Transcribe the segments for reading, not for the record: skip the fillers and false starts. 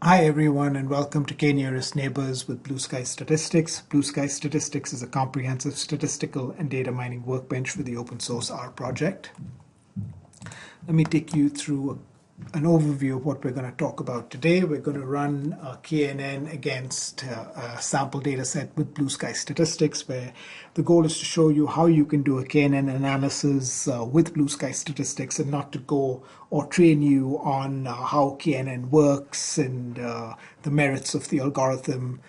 Hi everyone and welcome to K-Nearest Neighbors with BlueSky Statistics. BlueSky Statistics is a comprehensive statistical and data mining workbench for the open source R project. Let me take you through an overview of what we're going to talk about today. We're going to run KNN against a sample data set with BlueSky Statistics, where the goal is to show you how you can do a KNN analysis with BlueSky Statistics and not to go or train you on how KNN works and the merits of the algorithm.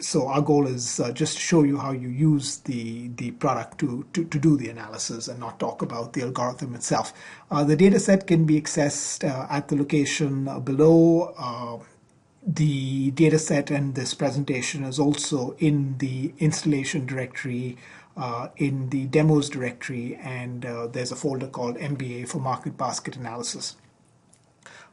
So our goal is just to show you how you use the product to do the analysis and not talk about the algorithm itself. The data set can be accessed at the location below. The data set and this presentation is also in the installation directory, in the demos directory, and there's a folder called MBA for Market Basket Analysis.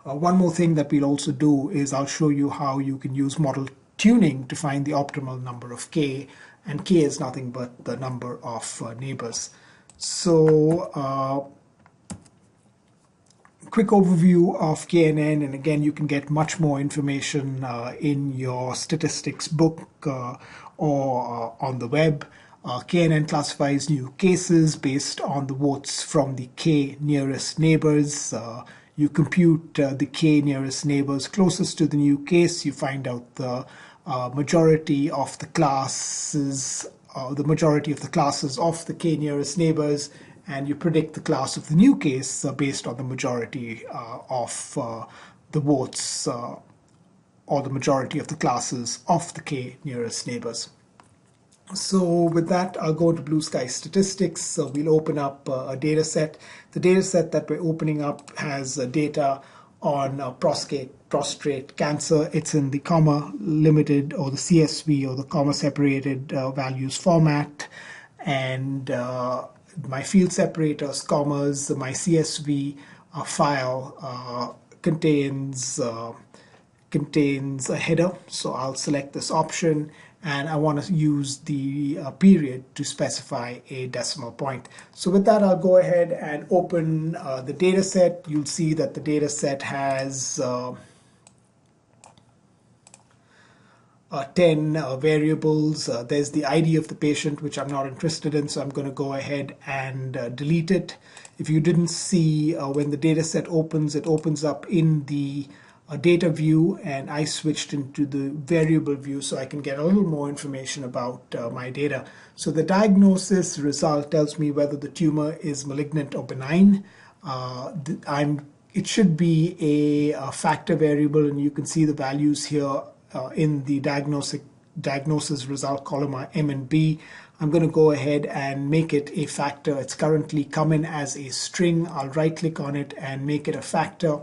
One more thing that we'll also do is I'll show you how you can use model tuning to find the optimal number of K, and K is nothing but the number of neighbors. So quick overview of KNN, and again you can get much more information in your statistics book or on the web. KNN classifies new cases based on the votes from the K nearest neighbors. You compute the K nearest neighbors closest to the new case. You find out the majority of the classes, of the K nearest neighbors, and you predict the class of the new case based on the majority of the votes or the majority of the classes of the K nearest neighbors. So with that, I'll go to BlueSky Statistics. So we'll open up a data set. The data set that we're opening up has data on prostate cancer. It's in the comma limited or the CSV or the comma separated values format. And my field separators, commas, my CSV file contains a header. So I'll select this option, and I want to use the period to specify a decimal point. So with that, I'll go ahead and open the data set. You'll see that the data set has 10 variables. There's the ID of the patient, which I'm not interested in, so I'm going to go ahead and delete it. If you didn't see when the data set opens, it opens up in the data view, and I switched into the variable view so I can get a little more information about my data. So the diagnosis result tells me whether the tumor is malignant or benign. It should be a factor variable, and you can see the values here in the diagnosis result column are M and B. I'm going to go ahead and make it a factor. It's currently come in as a string. I'll right click on it and make it a factor.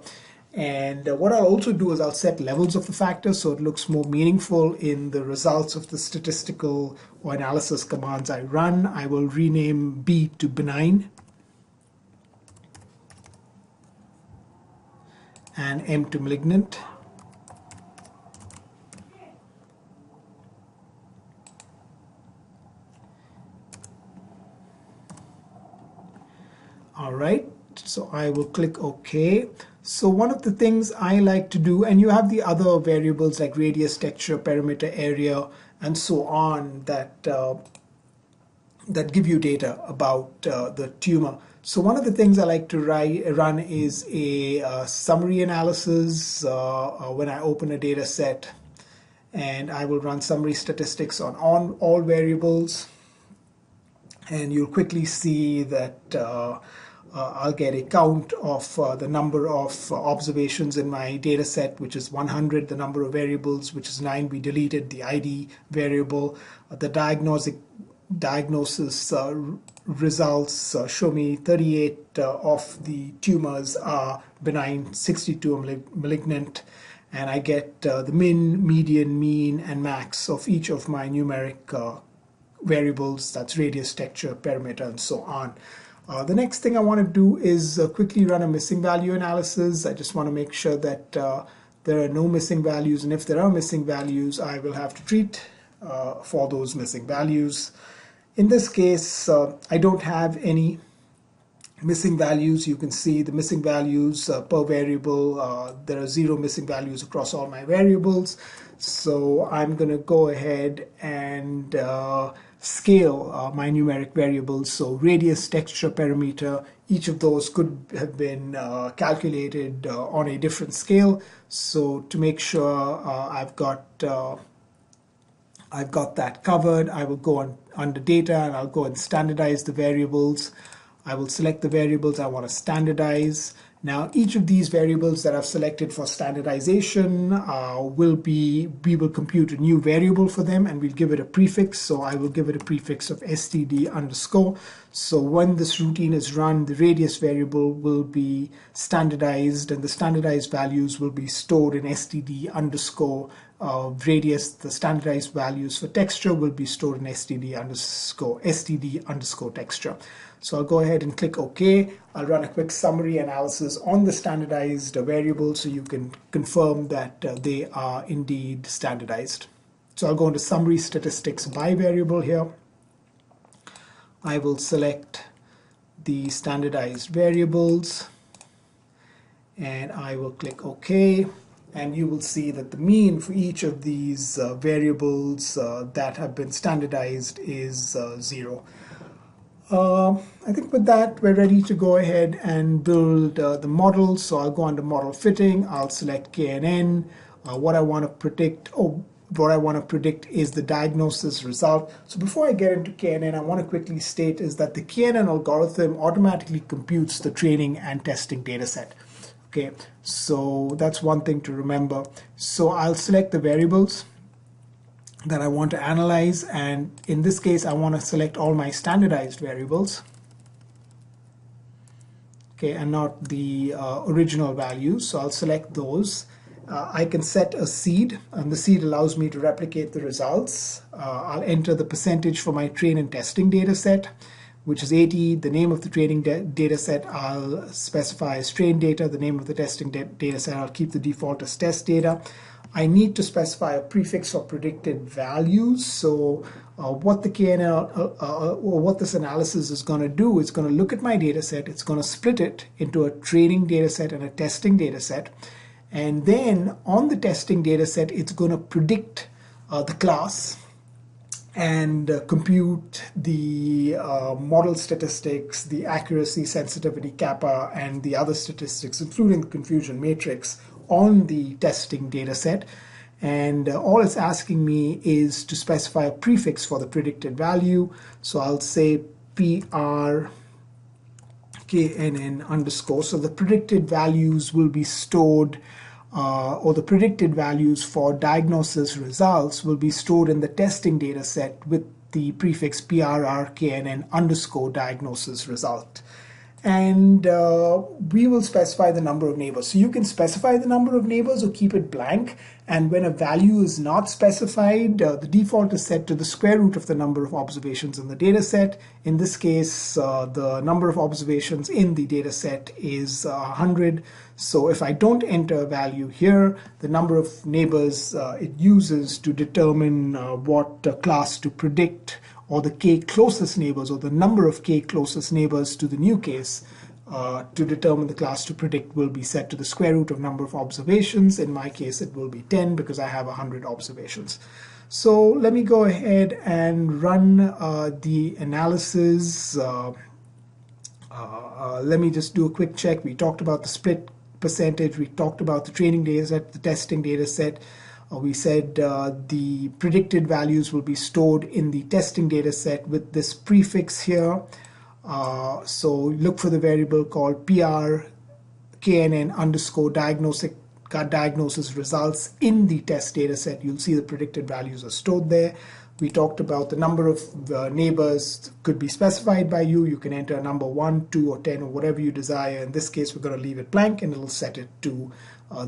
And what I'll also do is I'll set levels of the factor so it looks more meaningful in the results of the statistical or analysis commands I run. I will rename B to benign and M to malignant. All right, so I will click OK. So one of the things I like to do, and you have the other variables like radius, texture, perimeter, area, and so on that give you data about the tumor. So one of the things I like to run is a summary analysis when I open a data set, and I will run summary statistics on all variables, and you'll quickly see that I'll get a count of the number of observations in my data set, which is 100, the number of variables, which is 9. We deleted the ID variable. The diagnosis results show me 38 of the tumors are benign, 62 are malignant, and I get the min, median, mean, and max of each of my numeric variables. That's radius, texture, perimeter, and so on. The next thing I want to do is quickly run a missing value analysis. I just want to make sure that there are no missing values, and if there are missing values, I will have to treat for those missing values. In this case, I don't have any missing values, you can see the missing values per variable. There are 0 missing values across all my variables. So I'm going to go ahead and scale my numeric variables. So radius, texture, perimeter, each of those could have been calculated on a different scale. So to make sure I've got that covered, I will go on under data and I'll go and standardize the variables. I will select the variables I want to standardize. Now, each of these variables that I've selected for standardization we will compute a new variable for them and we'll give it a prefix. So I will give it a prefix of std underscore. So when this routine is run, the radius variable will be standardized and the standardized values will be stored in std underscore radius. The standardized values for texture will be stored in std underscore texture. So I'll go ahead and click OK. I'll run a quick summary analysis on the standardized variable so you can confirm that they are indeed standardized. So I'll go into summary statistics by variable here. I will select the standardized variables and I will click OK. And you will see that the mean for each of these variables that have been standardized is 0. I think with that, we're ready to go ahead and build the model. So I'll go under model fitting. I'll select KNN. What I want to predict is the diagnosis result. So before I get into KNN, I want to quickly state is that the KNN algorithm automatically computes the training and testing data set. Okay, so that's one thing to remember. So I'll select the variables that I want to analyze, and in this case I want to select all my standardized variables, okay, and not the original values. So I'll select those. I can set a seed, and the seed allows me to replicate the results. I'll enter the percentage for my train and testing data set, which is 80. The name of the training data set I'll specify as train data. The name of the testing data set I'll keep the default as test data. I need to specify a prefix for predicted values. So what the KNN or what this analysis is going to do, it's going to look at my data set, it's going to split it into a training data set and a testing data set. And then on the testing data set, it's going to predict the class and compute the model statistics, the accuracy, sensitivity, kappa, and the other statistics, including the confusion matrix, on the testing data set. And all it's asking me is to specify a prefix for the predicted value. So I'll say PR KNN underscore. So the predicted values will be stored, or the predicted values for diagnosis results will be stored in the testing data set with the prefix PRRKNN underscore diagnosis result. And we will specify the number of neighbors. So you can specify the number of neighbors or keep it blank. And when a value is not specified, the default is set to the square root of the number of observations in the data set. In this case, the number of observations in the data set is 100. So if I don't enter a value here, the number of neighbors it uses to determine what class to predict, or the k closest neighbors, or the number of k closest neighbors to the new case to determine the class to predict, will be set to the square root of number of observations. In my case, it will be 10 because I have 100 observations. So let me go ahead and run the analysis. Let me just do a quick check. We talked about the split percentage. We talked about the training data set, the testing data set. We said the predicted values will be stored in the testing data set with this prefix here. So look for the variable called PRKNN underscore diagnosis results in the test data set. You'll see the predicted values are stored there. We talked about the number of neighbors could be specified by you. You can enter a number 1, 2, or 10, or whatever you desire. In this case, we're going to leave it blank, and it'll set it to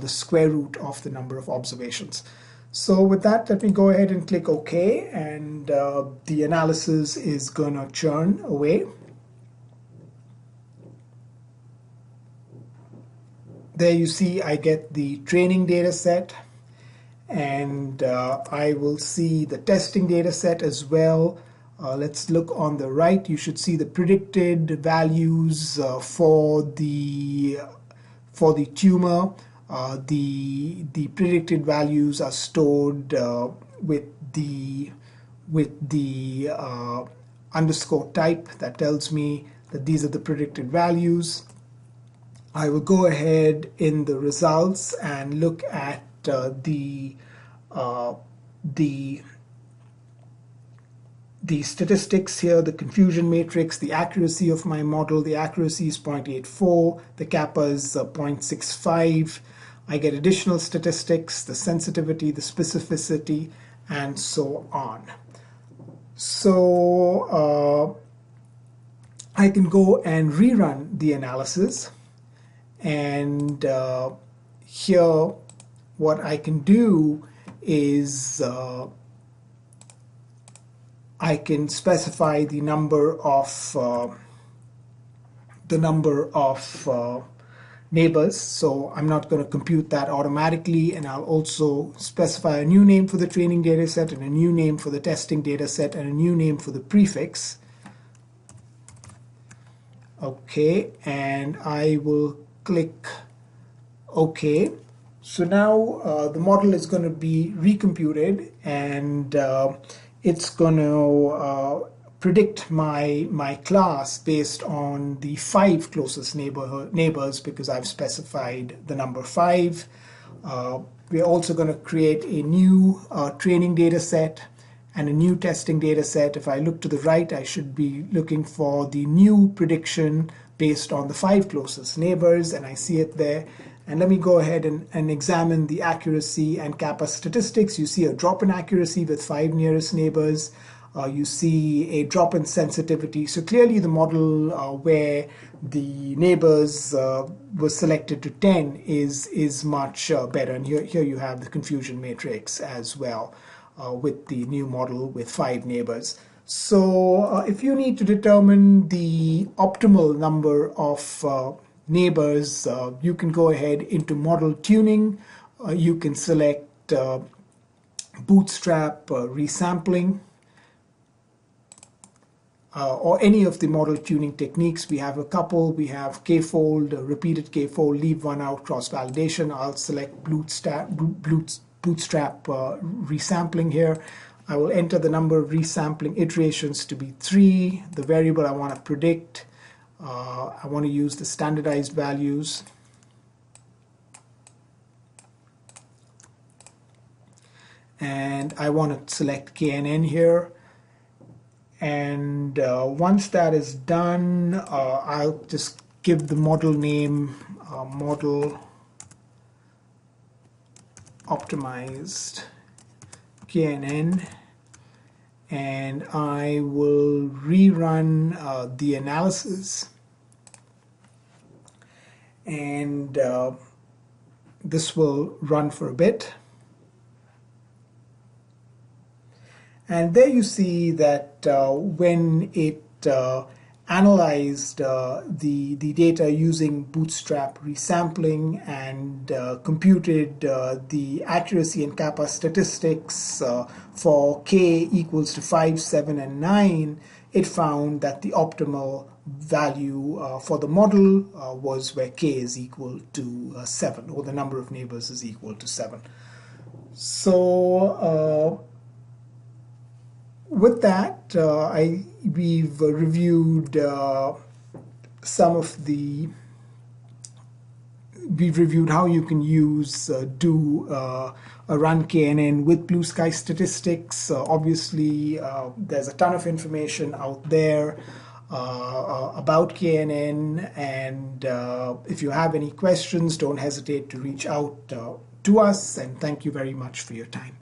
the square root of the number of observations. So with that, let me go ahead and click OK, and the analysis is going to churn away. There you see I get the training data set, and I will see the testing data set as well. Let's look on the right. You should see the predicted values for the tumor. The predicted values are stored with the underscore type that tells me that these are the predicted values. I will go ahead in the results and look at the statistics here, the confusion matrix, the accuracy of my model. The accuracy is 0.84, the kappa is 0.65. I get additional statistics, the sensitivity, the specificity, and so on. So I can go and rerun the analysis, and here what I can do is I can specify the number of neighbors. So I'm not going to compute that automatically, and I'll also specify a new name for the training data set and a new name for the testing data set and a new name for the prefix. Okay, and I will click OK. So now the model is going to be recomputed, and it's going to predict my class based on the 5 closest neighbors, because I've specified the number 5. We're also going to create a new training data set and a new testing data set. If I look to the right, I should be looking for the new prediction based on the 5 closest neighbors, and I see it there. And let me go ahead and examine the accuracy and kappa statistics. You see a drop in accuracy with 5 nearest neighbors. You see a drop in sensitivity. So clearly the model where the neighbors was selected to 10 is much better. And here you have the confusion matrix as well with the new model with 5 neighbors. So if you need to determine the optimal number of neighbors, you can go ahead into model tuning. You can select bootstrap resampling, or any of the model tuning techniques. We have a couple. We have k-fold, repeated k-fold, leave one out, cross-validation. I'll select bootstrap resampling here. I will enter the number of resampling iterations to be 3. The variable I want to predict, I want to use the standardized values. And I want to select KNN here. And once that is done, I'll just give the model name model optimized KNN, and I will rerun the analysis, and this will run for a bit. And there you see that when it analyzed the data using bootstrap resampling and computed the accuracy and kappa statistics for k equals to 5, 7, and 9, it found that the optimal value for the model was where k is equal to 7, or the number of neighbors is equal to 7. So with that, we've reviewed we've reviewed how you can use do a run KNN with BlueSky Statistics. Obviously, there's a ton of information out there about KNN, and if you have any questions, don't hesitate to reach out to us, and thank you very much for your time.